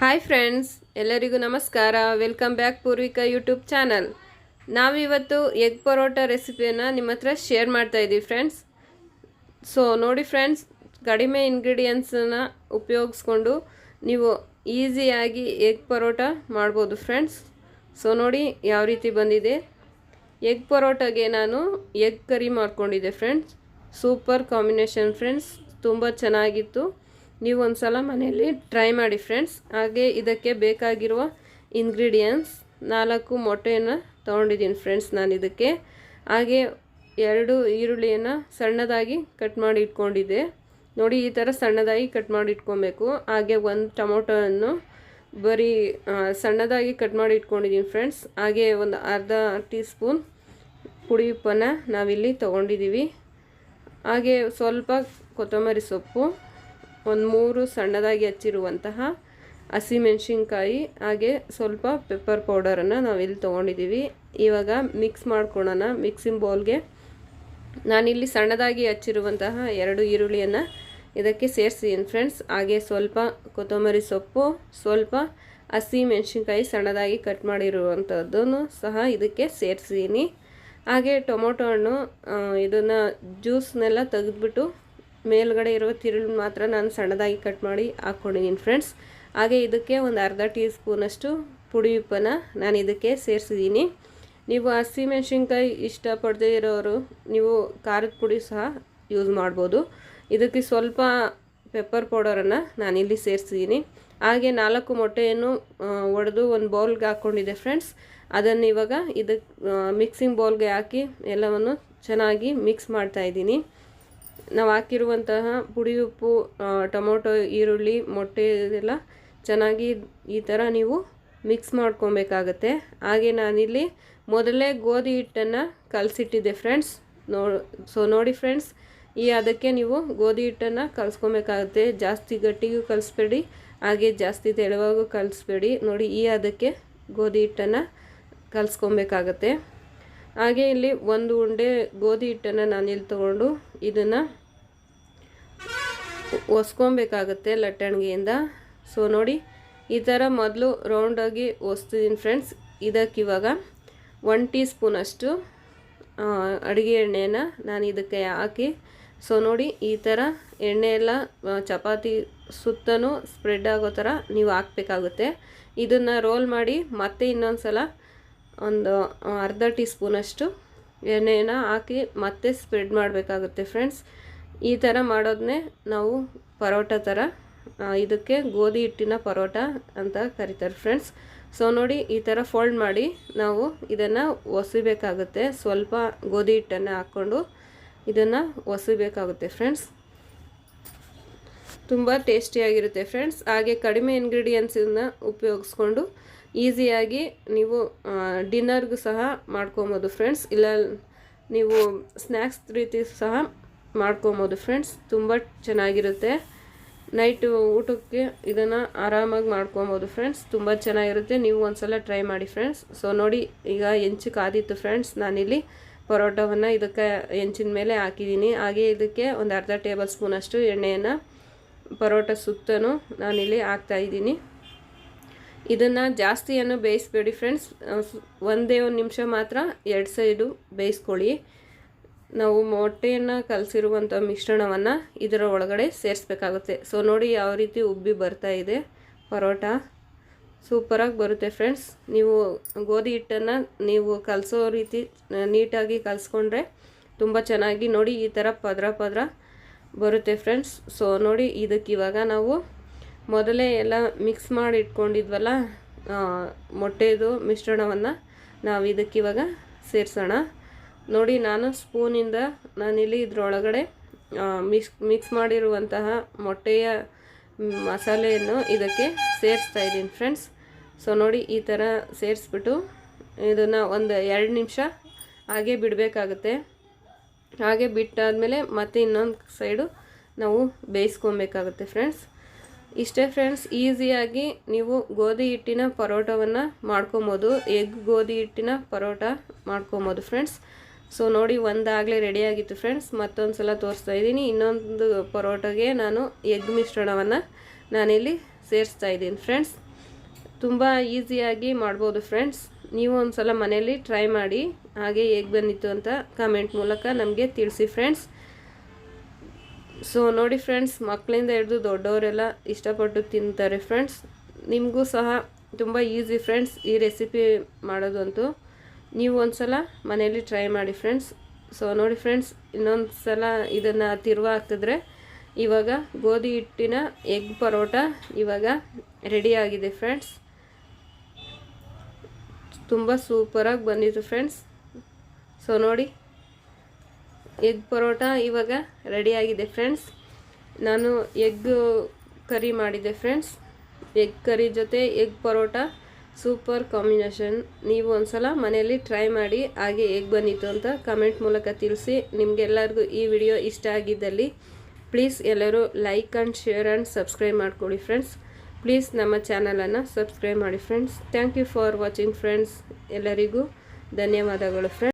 Hi friends, ಎಲ್ಲರಿಗೂ ನಮಸ್ಕಾರ. Welcome back Poorvika YouTube channel. ನಾವಿವತ್ತು ಎಗ್ ಪರೋಟ ರೆಸಿಪಿಯನ್ನು ನಿಮ್ಮ ಹತ್ರ ಶೇರ್ ಮಾಡ್ತಾ ಇದ್ದೀವಿ ಫ್ರೆಂಡ್ಸ್. ಸೊ ನೋಡಿ ಫ್ರೆಂಡ್ಸ್, ಕಡಿಮೆ ಇಂಗ್ರೀಡಿಯೆಂಟ್ಸನ್ನು ಉಪಯೋಗಿಸ್ಕೊಂಡು ನೀವು ಈಸಿಯಾಗಿ ಎಗ್ ಪರೋಟ ಮಾಡ್ಬೋದು ಫ್ರೆಂಡ್ಸ್. ಸೊ ನೋಡಿ ಯಾವ ರೀತಿ ಬಂದಿದೆ. ಎಗ್ ಪರೋಟಗೆ ನಾನು ಎಗ್ ಕರಿ ಮಾಡ್ಕೊಂಡಿದ್ದೆ ಫ್ರೆಂಡ್ಸ್. ಸೂಪರ್ ಕಾಂಬಿನೇಷನ್ ಫ್ರೆಂಡ್ಸ್, ತುಂಬ ಚೆನ್ನಾಗಿತ್ತು. ನೀವು ಒಂದು ಸಲ ಮನೆಯಲ್ಲಿ ಟ್ರೈ ಮಾಡಿ ಫ್ರೆಂಡ್ಸ್. ಹಾಗೆ ಇದಕ್ಕೆ ಬೇಕಾಗಿರುವ ಇಂಗ್ರೀಡಿಯೆಂಟ್ಸ್ 4 ಮೊಟ್ಟೆಯನ್ನು ತೊಗೊಂಡಿದ್ದೀನಿ ಫ್ರೆಂಡ್ಸ್ ನಾನು ಇದಕ್ಕೆ. ಹಾಗೆ 2 ಈರುಳ್ಳಿಯನ್ನು ಸಣ್ಣದಾಗಿ ಕಟ್ ಮಾಡಿ ಇಟ್ಕೊಂಡಿದ್ದೆ. ನೋಡಿ ಈ ಥರ ಸಣ್ಣದಾಗಿ ಕಟ್ ಮಾಡಿ ಇಟ್ಕೊಬೇಕು. ಹಾಗೆ 1 ಟೊಮೊಟೊವನ್ನು ಬರೀ ಸಣ್ಣದಾಗಿ ಕಟ್ ಮಾಡಿ ಇಟ್ಕೊಂಡಿದ್ದೀನಿ ಫ್ರೆಂಡ್ಸ್. ಹಾಗೆ ಒಂದು ಅರ್ಧ ಟೀ ಸ್ಪೂನ್ ಪುಡಿ ಉಪ್ಪನ್ನು ನಾವಿಲ್ಲಿ ತೊಗೊಂಡಿದ್ದೀವಿ. ಹಾಗೆ ಸ್ವಲ್ಪ ಕೊತ್ತಂಬರಿ ಸೊಪ್ಪು, 3 ಸಣ್ಣದಾಗಿ ಹಚ್ಚಿರುವಂತಹ ಹಸಿಮೆಣಸಿನ್ಕಾಯಿ, ಹಾಗೆ ಸ್ವಲ್ಪ ಪೆಪ್ಪರ್ ಪೌಡರನ್ನು ನಾವಿಲ್ಲಿ ತೊಗೊಂಡಿದ್ದೀವಿ. ಇವಾಗ ಮಿಕ್ಸ್ ಮಾಡ್ಕೊಳ್ಳೋಣ. ಮಿಕ್ಸಿಂಗ್ ಬೌಲ್ಗೆ ನಾನಿಲ್ಲಿ ಸಣ್ಣದಾಗಿ ಹಚ್ಚಿರುವಂತಹ 2 ಈರುಳ್ಳಿಯನ್ನು ಇದಕ್ಕೆ ಸೇರಿಸಿದ್ದೀನಿ ಫ್ರೆಂಡ್ಸ್. ಹಾಗೆ ಸ್ವಲ್ಪ ಕೊತ್ತಂಬರಿ ಸೊಪ್ಪು, ಸ್ವಲ್ಪ ಹಸಿಮೆಣಸಿನ್ಕಾಯಿ ಸಣ್ಣದಾಗಿ ಕಟ್ ಮಾಡಿರುವಂಥದ್ದನ್ನು ಸಹ ಇದಕ್ಕೆ ಸೇರಿಸಿದ್ದೀನಿ. ಹಾಗೆ ಟೊಮೊಟೊ ಹಣ್ಣು ಇದನ್ನು ಜ್ಯೂಸ್ನೆಲ್ಲ ತೆಗೆದುಬಿಟ್ಟು ಮೇಲ್ಗಡೆ ಇರೋ ತಿರುಳು ಮಾತ್ರ ನಾನು ಸಣ್ಣದಾಗಿ ಕಟ್ ಮಾಡಿ ಹಾಕ್ಕೊಂಡಿದ್ದೀನಿ ಫ್ರೆಂಡ್ಸ್. ಹಾಗೆ ಇದಕ್ಕೆ ಒಂದು ಅರ್ಧ ಟೀ ಸ್ಪೂನಷ್ಟು ಪುಡಿ ಉಪ್ಪನ್ನು ನಾನು ಇದಕ್ಕೆ ಸೇರಿಸಿದ್ದೀನಿ. ನೀವು ಹಸಿಮೆಣಸಿನ್ಕಾಯಿ ಇಷ್ಟಪಡದೇ ಇರೋರು ನೀವು ಖಾರದ ಪುಡಿ ಸಹ ಯೂಸ್ ಮಾಡ್ಬೋದು. ಇದಕ್ಕೆ ಸ್ವಲ್ಪ ಪೆಪ್ಪರ್ ಪೌಡರನ್ನು ನಾನಿಲ್ಲಿ ಸೇರಿಸಿದ್ದೀನಿ. ಹಾಗೆ 4 ಮೊಟ್ಟೆಯನ್ನು ಒಡೆದು ಒಂದು ಬೌಲ್ಗೆ ಹಾಕ್ಕೊಂಡಿದ್ದೆ ಫ್ರೆಂಡ್ಸ್. ಅದನ್ನು ಇವಾಗ ಇದಕ್ಕೆ ಮಿಕ್ಸಿಂಗ್ ಬೌಲ್ಗೆ ಹಾಕಿ ಎಲ್ಲವನ್ನು ಚೆನ್ನಾಗಿ ಮಿಕ್ಸ್ ಮಾಡ್ತಾಯಿದ್ದೀನಿ. ನಾವು ಹಾಕಿರುವಂತಹ ಪುಡಿ ಉಪ್ಪು, ಟೊಮೊಟೊ, ಈರುಳ್ಳಿ, ಮೊಟ್ಟೆ ಇದೆಲ್ಲ ಚೆನ್ನಾಗಿ ಈ ಥರ ನೀವು ಮಿಕ್ಸ್ ಮಾಡ್ಕೊಬೇಕಾಗತ್ತೆ. ಹಾಗೆ ನಾನಿಲ್ಲಿ ಮೊದಲೇ ಗೋಧಿ ಹಿಟ್ಟನ್ನು ಕಲಸಿಟ್ಟಿದ್ದೆ ಫ್ರೆಂಡ್ಸ್. ನೋಡಿ ಫ್ರೆಂಡ್ಸ್, ಅದಕ್ಕೆ ನೀವು ಗೋಧಿ ಹಿಟ್ಟನ್ನು ಕಲಿಸ್ಕೊಬೇಕಾಗುತ್ತೆ. ಜಾಸ್ತಿ ಗಟ್ಟಿಗೂ ಕಲಿಸ್ಬೇಡಿ, ಹಾಗೆ ಜಾಸ್ತಿ ತೆಳುವಾಗೂ ಕಲಿಸ್ಬೇಡಿ. ನೋಡಿ ಅದಕ್ಕೆ ಗೋಧಿ ಹಿಟ್ಟನ್ನು ಕಲಿಸ್ಕೊಬೇಕಾಗತ್ತೆ. ಹಾಗೆ ಇಲ್ಲಿ 1 ಉಂಡೆ ಗೋಧಿ ಹಿಟ್ಟನ್ನು ನಾನಿಲ್ಲಿ ತೊಗೊಂಡು ಇದನ್ನು ಒಸ್ಕೊಬೇಕಾಗತ್ತೆ ಲಟ್ಟಣಿಗೆಯಿಂದ. ಸೊ ನೋಡಿ ಈ ಥರ ಮೊದಲು ರೌಂಡಾಗಿ ಒಸ್ತಿದ್ದೀನಿ ಫ್ರೆಂಡ್ಸ್. ಇದಕ್ಕಿವಾಗ 1 ಟೀ ಸ್ಪೂನಷ್ಟು ಅಡುಗೆ ಎಣ್ಣೆಯನ್ನು ನಾನು ಇದಕ್ಕೆ ಹಾಕಿ, ಸೊ ನೋಡಿ ಈ ಥರ ಎಣ್ಣೆ ಎಲ್ಲ ಚಪಾತಿ ಸುತ್ತಲೂ ಸ್ಪ್ರೆಡ್ ಆಗೋ ಥರ ನೀವು ಹಾಕಬೇಕಾಗುತ್ತೆ. ಇದನ್ನು ರೋಲ್ ಮಾಡಿ ಮತ್ತೆ ಇನ್ನೊಂದು ಸಲ ಒಂದು ಅರ್ಧ ಟೀ ಸ್ಪೂನಷ್ಟು ಎಣ್ಣೆಯನ್ನು ಹಾಕಿ ಮತ್ತೆ ಸ್ಪ್ರೆಡ್ ಮಾಡಬೇಕಾಗುತ್ತೆ ಫ್ರೆಂಡ್ಸ್. ಈ ಥರ ಮಾಡೋದನ್ನೇ ನಾವು ಪರೋಟ ಥರ, ಇದಕ್ಕೆ ಗೋಧಿ ಹಿಟ್ಟಿನ ಪರೋಟ ಅಂತ ಕರೀತಾರೆ ಫ್ರೆಂಡ್ಸ್. ಸೊ ನೋಡಿ ಈ ಥರ ಫೋಲ್ಡ್ ಮಾಡಿ ನಾವು ಇದನ್ನು ಒಸಿಬೇಕಾಗುತ್ತೆ. ಸ್ವಲ್ಪ ಗೋಧಿ ಹಿಟ್ಟನ್ನು ಹಾಕ್ಕೊಂಡು ಇದನ್ನು ಒಸಿಬೇಕಾಗುತ್ತೆ ಫ್ರೆಂಡ್ಸ್. ತುಂಬ ಟೇಸ್ಟಿಯಾಗಿರುತ್ತೆ ಫ್ರೆಂಡ್ಸ್. ಹಾಗೆ ಕಡಿಮೆ ಇಂಗ್ರೀಡಿಯೆಂಟ್ಸನ್ನು ಉಪಯೋಗಿಸ್ಕೊಂಡು ಈಸಿಯಾಗಿ ನೀವು ಡಿನ್ನರ್ಗೂ ಸಹ ಮಾಡ್ಕೊಬೋದು ಫ್ರೆಂಡ್ಸ್. ಇಲ್ಲ ನೀವು ಸ್ನ್ಯಾಕ್ಸ್ ರೀತಿ ಸಹ ಮಾಡ್ಕೊಬೋದು ಫ್ರೆಂಡ್ಸ್. ತುಂಬ ಚೆನ್ನಾಗಿರುತ್ತೆ. ನೈಟ್ ಊಟಕ್ಕೆ ಇದನ್ನು ಆರಾಮಾಗಿ ಮಾಡ್ಕೊಬೋದು ಫ್ರೆಂಡ್ಸ್. ತುಂಬ ಚೆನ್ನಾಗಿರುತ್ತೆ. ನೀವು ಒಂದ್ಸಲ ಟ್ರೈ ಮಾಡಿ ಫ್ರೆಂಡ್ಸ್. ಸೊ ನೋಡಿ ಈಗ ಹೆಂಚು ಕಾದಿತ್ತು ಫ್ರೆಂಡ್ಸ್. ನಾನಿಲ್ಲಿ ಪರೋಟವನ್ನು ಇದಕ್ಕೆ ಹೆಂಚಿನ ಮೇಲೆ ಹಾಕಿದ್ದೀನಿ. ಹಾಗೆ ಇದಕ್ಕೆ ಒಂದು ಅರ್ಧ ಟೇಬಲ್ ಸ್ಪೂನಷ್ಟು ಎಣ್ಣೆಯನ್ನು ಪರೋಟ ಸುತ್ತಲೂ ನಾನಿಲ್ಲಿ ಹಾಕ್ತಾಯಿದ್ದೀನಿ. ಇದನ್ನು ಜಾಸ್ತಿಯನ್ನು ಬೇಯಿಸಬೇಡಿ ಫ್ರೆಂಡ್ಸ್. ಒಂದೇ 1 ನಿಮಿಷ ಮಾತ್ರ 2 ಸೈಡು ಬೇಯಿಸ್ಕೊಳ್ಳಿ. ನಾವು ಮೊಟ್ಟೆಯನ್ನು ಕಲಸಿರುವಂಥ ಮಿಶ್ರಣವನ್ನು ಇದರ ಒಳಗಡೆ ಸೇರಿಸ್ಬೇಕಾಗುತ್ತೆ. ಸೊ ನೋಡಿ ಯಾವ ರೀತಿ ಉಬ್ಬಿ ಬರ್ತಾ ಇದೆ ಪರೋಟ. ಸೂಪರಾಗಿ ಬರುತ್ತೆ ಫ್ರೆಂಡ್ಸ್. ನೀವು ಗೋಧಿ ಹಿಟ್ಟನ್ನು ನೀವು ಕಲಸೋ ರೀತಿ ನೀಟಾಗಿ ಕಲಿಸ್ಕೊಂಡ್ರೆ ತುಂಬ ಚೆನ್ನಾಗಿ ನೋಡಿ ಈ ಥರ ಪದರ ಪದರ ಬರುತ್ತೆ ಫ್ರೆಂಡ್ಸ್. ಸೊ ನೋಡಿ ಇದಕ್ಕಿವಾಗ ನಾವು ಮೊದಲೇ ಎಲ್ಲ ಮಿಕ್ಸ್ ಮಾಡಿ ಇಟ್ಕೊಂಡಿದ್ವಲ್ಲ ಮೊಟ್ಟೆದು ಮಿಶ್ರಣವನ್ನು ನಾವು ಇದಕ್ಕಿವಾಗ ಸೇರಿಸೋಣ. ನೋಡಿ ನಾನು ಸ್ಪೂನಿಂದ ನಾನಿಲ್ಲಿ ಇದರೊಳಗಡೆ ಮಿಕ್ಸ್ ಮಾಡಿರುವಂತಹ ಮೊಟ್ಟೆಯ ಮಸಾಲೆಯನ್ನು ಇದಕ್ಕೆ ಸೇರಿಸ್ತಾ ಇದ್ದೀನಿ ಫ್ರೆಂಡ್ಸ್. ಸೊ ನೋಡಿ ಈ ಥರ ಸೇರಿಸ್ಬಿಟ್ಟು ಇದನ್ನು ಒಂದು 2 ನಿಮಿಷ ಹಾಗೆ ಬಿಡಬೇಕಾಗುತ್ತೆ. ಹಾಗೆ ಬಿಟ್ಟಾದಮೇಲೆ ಮತ್ತೆ ಇನ್ನೊಂದು ಸೈಡು ನಾವು ಬೇಯಿಸ್ಕೊಬೇಕಾಗುತ್ತೆ ಫ್ರೆಂಡ್ಸ್. ಇಷ್ಟೇ ಫ್ರೆಂಡ್ಸ್, ಈಸಿಯಾಗಿ ನೀವು ಗೋಧಿ ಹಿಟ್ಟಿನ ಪರೋಟವನ್ನು ಮಾಡ್ಕೊಬೋದು. ಎಗ್ ಗೋಧಿ ಹಿಟ್ಟಿನ ಪರೋಟ ಮಾಡ್ಕೊಬೋದು ಫ್ರೆಂಡ್ಸ್. ಸೊ ನೋಡಿ ಒಂದಾಗಲೇ ರೆಡಿಯಾಗಿತ್ತು ಫ್ರೆಂಡ್ಸ್. ಮತ್ತೊಂದು ಸಲ ತೋರಿಸ್ತಾ ಇದ್ದೀನಿ. ಇನ್ನೊಂದು ಪರೋಟಗೆ ನಾನು ಎಗ್ ಮಿಶ್ರಣವನ್ನು ನಾನಿಲ್ಲಿ ಸೇರಿಸ್ತಾ ಇದ್ದೀನಿ ಫ್ರೆಂಡ್ಸ್. ತುಂಬ ಈಸಿಯಾಗಿ ಮಾಡ್ಬೋದು ಫ್ರೆಂಡ್ಸ್. ನೀವು ಒಂದು ಸಲ ಮನೆಯಲ್ಲಿ ಟ್ರೈ ಮಾಡಿ, ಹಾಗೆ ಹೇಗೆ ಬಂದಿತ್ತು ಅಂತ ಕಮೆಂಟ್ ಮೂಲಕ ನಮಗೆ ತಿಳಿಸಿ ಫ್ರೆಂಡ್ಸ್. ಸೊ ನೋಡಿ ಫ್ರೆಂಡ್ಸ್, ಮಕ್ಕಳಿಂದ ಹಿಡಿದು ದೊಡ್ಡವರೆಲ್ಲ ಇಷ್ಟಪಟ್ಟು ತಿಂತಾರೆ ಫ್ರೆಂಡ್ಸ್. ನಿಮಗೂ ಸಹ ತುಂಬ ಈಸಿ ಫ್ರೆಂಡ್ಸ್ ಈ ರೆಸಿಪಿ ಮಾಡೋದಂತೂ. ನೀವು ಒಂದು ಸಲ ಮನೆಯಲ್ಲಿ ಟ್ರೈ ಮಾಡಿ ಫ್ರೆಂಡ್ಸ್. ಸೊ ನೋಡಿ ಫ್ರೆಂಡ್ಸ್, ಇನ್ನೊಂದು ಸಲ ಇದನ್ನು ತಿರುವ ಹಾಕಿದ್ರೆ ಇವಾಗ ಗೋಧಿ ಹಿಟ್ಟಿನ ಎಗ್ ಪರೋಟ ಇವಾಗ ರೆಡಿಯಾಗಿದೆ ಫ್ರೆಂಡ್ಸ್. ತುಂಬ ಸೂಪರಾಗಿ ಬಂದಿತ್ತು ಫ್ರೆಂಡ್ಸ್. ಸೊ ನೋಡಿ, ಎಗ್ ಪರೋಟ ಇವಾಗ ರೆಡಿಯಾಗಿದೆ ಫ್ರೆಂಡ್ಸ್. ನಾನು ಎಗ್ ಕರಿ ಮಾಡಿದ್ದೆ ಫ್ರೆಂಡ್ಸ್. ಎಗ್ ಕರಿ ಜೊತೆ ಎಗ್ ಪರೋಟ ಸೂಪರ್ ಕಾಂಬಿನೇಷನ್. ನೀವು ಒಂದು ಸಲ ಮನೆಯಲ್ಲಿ ಟ್ರೈ ಮಾಡಿ, ಹಾಗೆ ಹೇಗೆ ಬಂದಿತ್ತು ಅಂತ ಕಮೆಂಟ್ ಮೂಲಕ ತಿಳಿಸಿ. ನಿಮಗೆಲ್ಲರಿಗೂ ಈ ವಿಡಿಯೋ ಇಷ್ಟ ಆಗಿದ್ದಲ್ಲಿ ಪ್ಲೀಸ್ ಎಲ್ಲರೂ like and share and subscribe ಮಾಡ್ಕೊಳ್ಳಿ ಫ್ರೆಂಡ್ಸ್. ಪ್ಲೀಸ್ ನಮ್ಮ ಚಾನಲನ್ನು ಸಬ್ಸ್ಕ್ರೈಬ್ ಮಾಡಿ friends. Thank you for watching friends. ಎಲ್ಲರಿಗೂ ಧನ್ಯವಾದಗಳು ಫ್ರೆಂಡ್ಸ್.